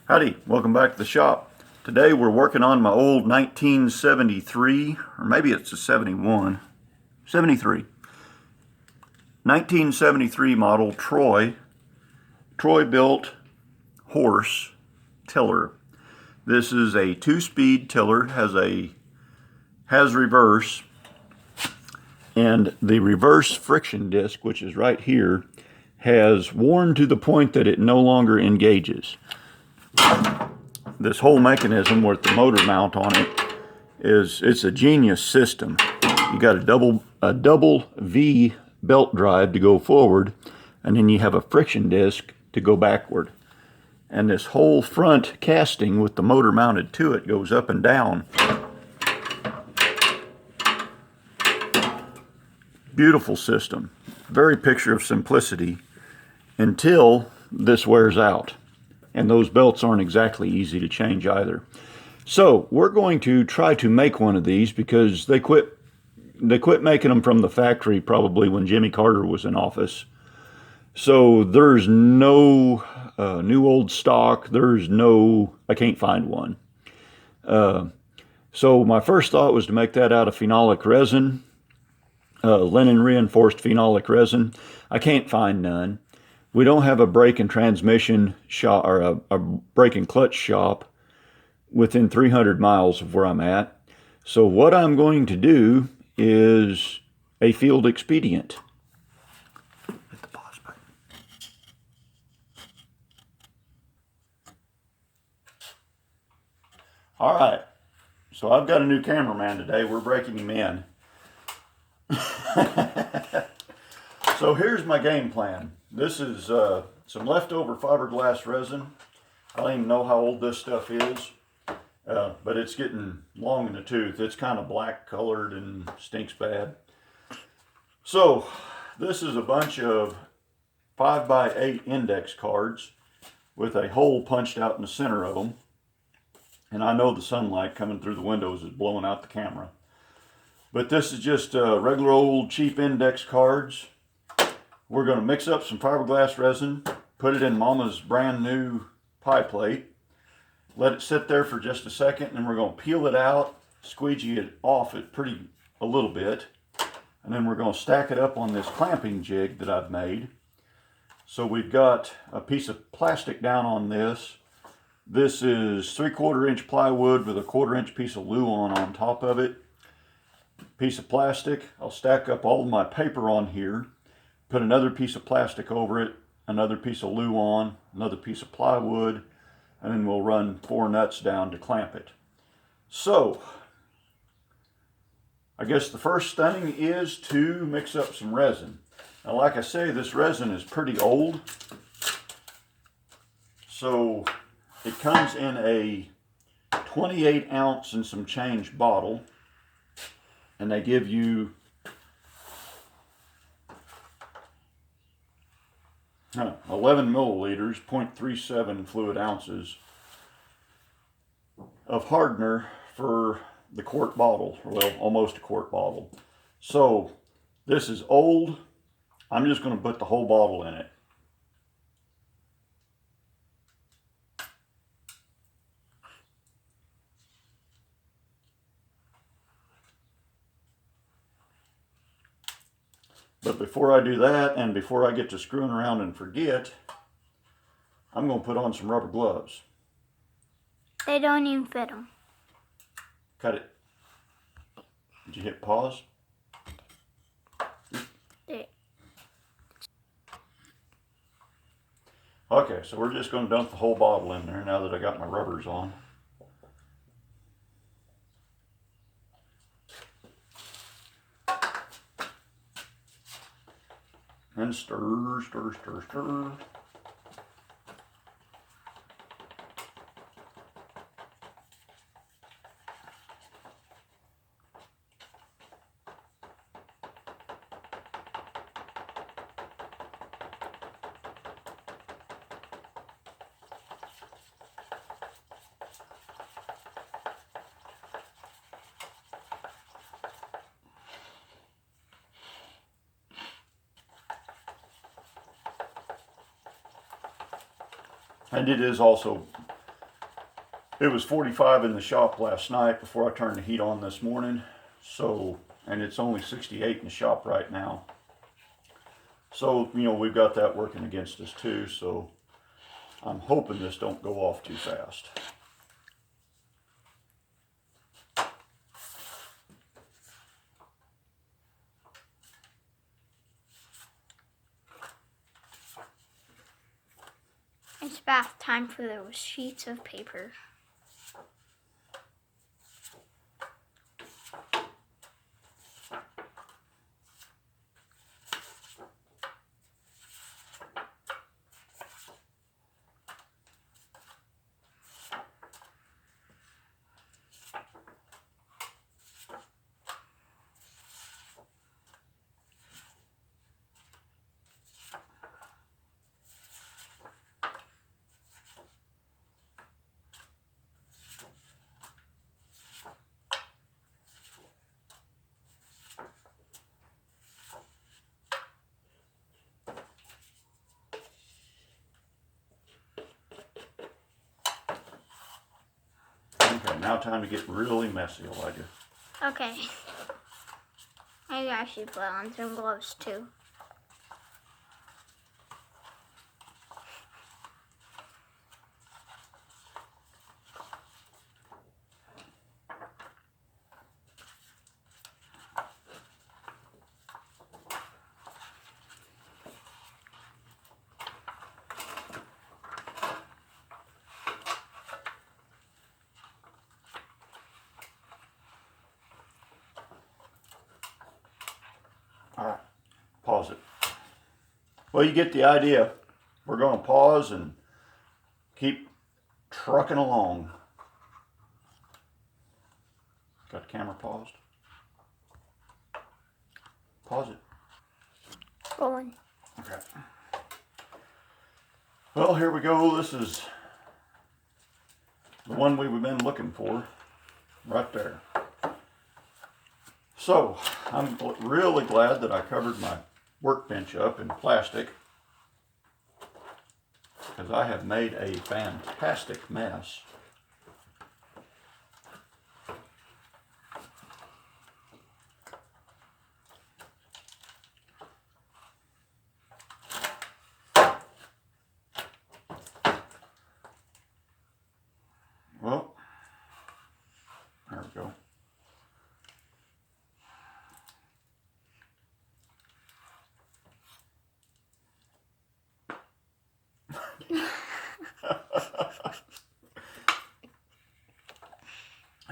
Howdy, welcome back to the shop. Today we're working on my old 1973, or maybe it's a 71, 73. 1973 model Troy Bilt horse tiller. This is a 2-speed tiller, has reverse, and the reverse friction disc, which is right here, has worn to the point that it no longer engages. This whole mechanism with the motor mount on it it's a genius system. You got a double V belt drive to go forward, and then you have a friction disc to go backward. And this whole front casting with the motor mounted to it goes up and down. Beautiful system. Very picture of simplicity until this wears out. And those belts aren't exactly easy to change either. So we're going to try to make one of these because they quit making them from the factory probably when Jimmy Carter was in office. So there's no new old stock. I can't find one. So my first thought was to make that out of phenolic resin, linen reinforced phenolic resin. I can't find none. We don't have a brake and transmission shop or a brake and clutch shop within 300 miles of where I'm at. So what I'm going to do is a field expedient. Hit the pause button. All right. So I've got a new cameraman today. We're breaking him in. So here's my game plan. This is some leftover fiberglass resin. I don't even know how old this stuff is, but it's getting long in the tooth. It's kind of black colored and stinks bad. So this is a bunch of 5x8 index cards with a hole punched out in the center of them. And I know the sunlight coming through the windows is blowing out the camera. But this is just regular old cheap index cards. We're going to mix up some fiberglass resin, put it in Mama's brand new pie plate, let it sit there for just a second, and then we're going to peel it out, squeegee it off a little bit, and then we're going to stack it up on this clamping jig that I've made. So we've got a piece of plastic down on this. This is 3/4 inch plywood with a 1/4 inch piece of Luan on top of it. Piece of plastic. I'll stack up all of my paper on here. Put another piece of plastic over it, another piece of Luan, another piece of plywood, and then we'll run 4 nuts down to clamp it. So, I guess the first thing is to mix up some resin. Now, like I say, this resin is pretty old. So, it comes in a 28 ounce and some change bottle, and they give you 11 milliliters, 0.37 fluid ounces of hardener for the quart bottle, well, almost a quart bottle. So this is old. I'm just going to put the whole bottle in it. But before I do that, and before I get to screwing around and forget, I'm going to put on some rubber gloves. They don't even fit them. Cut it. Did you hit pause? Okay, so we're just going to dump the whole bottle in there now that I got my rubbers on. And stir, stir, stir, stir. And it is also It was 45 in the shop last night before I turned the heat on this morning. So, and it's only 68 in the shop right now. So, you know, we've got that working against us too. So I'm hoping this don't go off too fast. It's bath time for those sheets of paper. Okay, now time to get really messy, Elijah. Okay. Maybe I should put on some gloves too. All right, pause it. Well, you get the idea. We're going to pause and keep trucking along. Got the camera paused? Pause it. Rolling. Okay. Well, here we go. This is the one we've been looking for, right there. So, I'm really glad that I covered my workbench up in plastic, because I have made a fantastic mess. Well, there we go.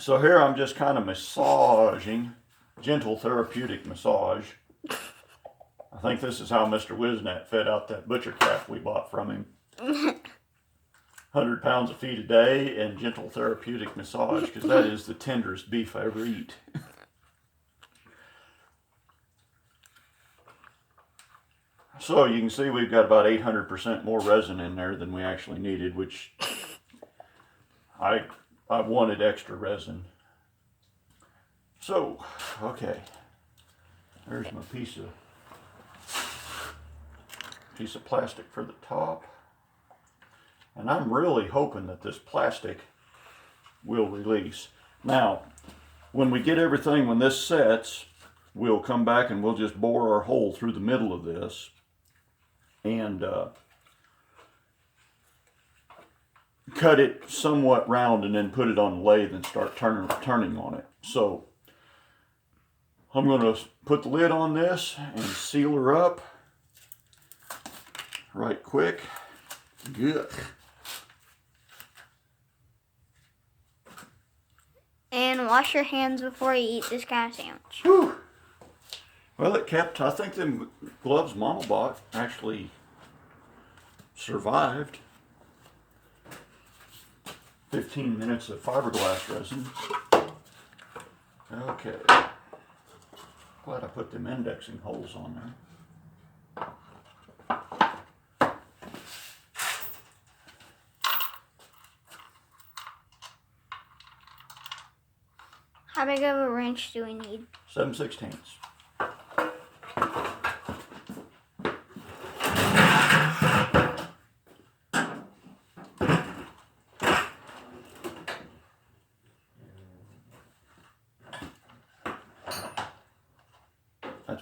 So here I'm just kind of massaging, gentle therapeutic massage. I think this is how Mr. Wisnat fed out that butcher calf we bought from him. 100 pounds of feed a day and gentle therapeutic massage, because that is the tenderest beef I ever eat. So you can see we've got about 800% more resin in there than we actually needed, which I wanted extra resin. So, okay, there's my piece of plastic for the top. And I'm really hoping that this plastic will release. Now, when we get everything, when this sets, we'll come back and we'll just bore our hole through the middle of this and cut it somewhat round and then put it on the lathe and start turning on it. So I'm going to put the lid on this and seal her up right quick. Good. And wash your hands before you eat this kind of sandwich. Whew. Well, it kept, I think them gloves Mama bought actually survived 15 minutes of fiberglass resin. Okay. Glad I put them indexing holes on there. How big of a wrench do we need? 7/16.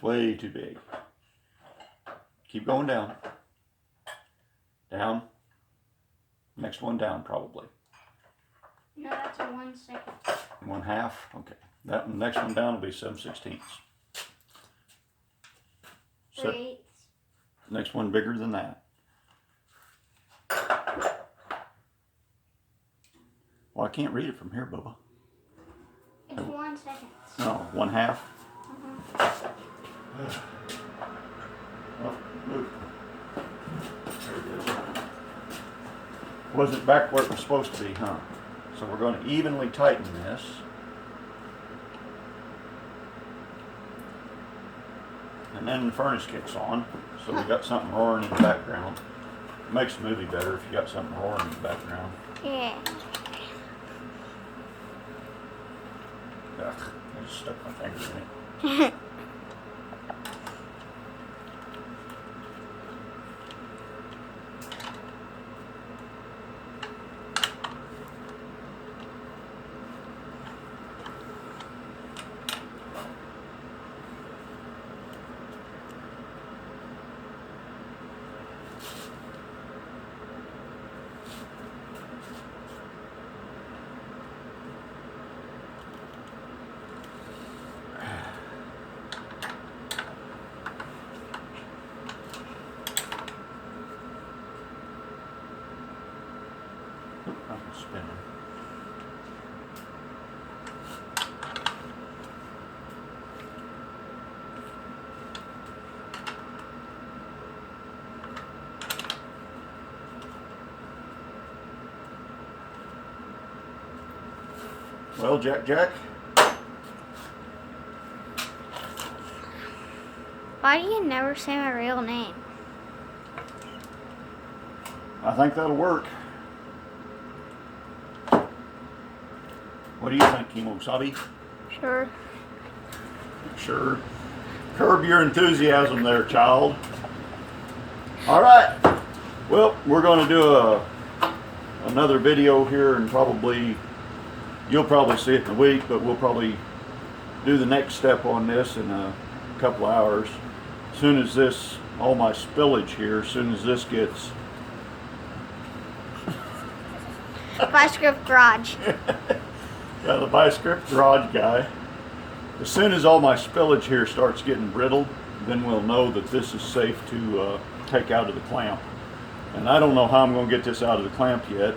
That's way too big. Keep going down. Down. Next one down, probably. No, that's a 1 second. 1/2. Okay. That one, next one down will be 7/16. 3/8. Next one bigger than that. Well, I can't read it from here, Bubba. It's 1 second. No, 1/2. Mm-hmm. Oh, move. There it is. Wasn't back where it was supposed to be, huh? So we're going to evenly tighten this. And then the furnace kicks on, so we got something roaring in the background. It makes the movie better if you got something roaring in the background. Yeah. Ugh, I just stuck my finger in it. I'm spinning. Well, Jack. Why do you never say my real name? I think that'll work. What do you think, Kimosabi? Sure. Sure. Curb your enthusiasm there, child. All right. Well, we're going to do another video here, and you'll probably see it in a week, but we'll probably do the next step on this in a couple of hours. As soon as this, all my spillage here, as soon as this gets... Bioscript Garage. Yeah, the Bioscript Garage guy. As soon as all my spillage here starts getting brittle, then we'll know that this is safe to take out of the clamp. And I don't know how I'm going to get this out of the clamp yet.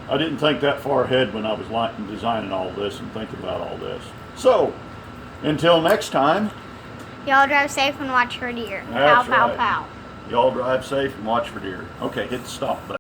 I didn't think that far ahead when I was designing all this and thinking about all this. So, until next time. Y'all drive safe and watch for deer. That's Pow, pow, right. pow. Y'all drive safe and watch for deer. Okay, hit the stop button.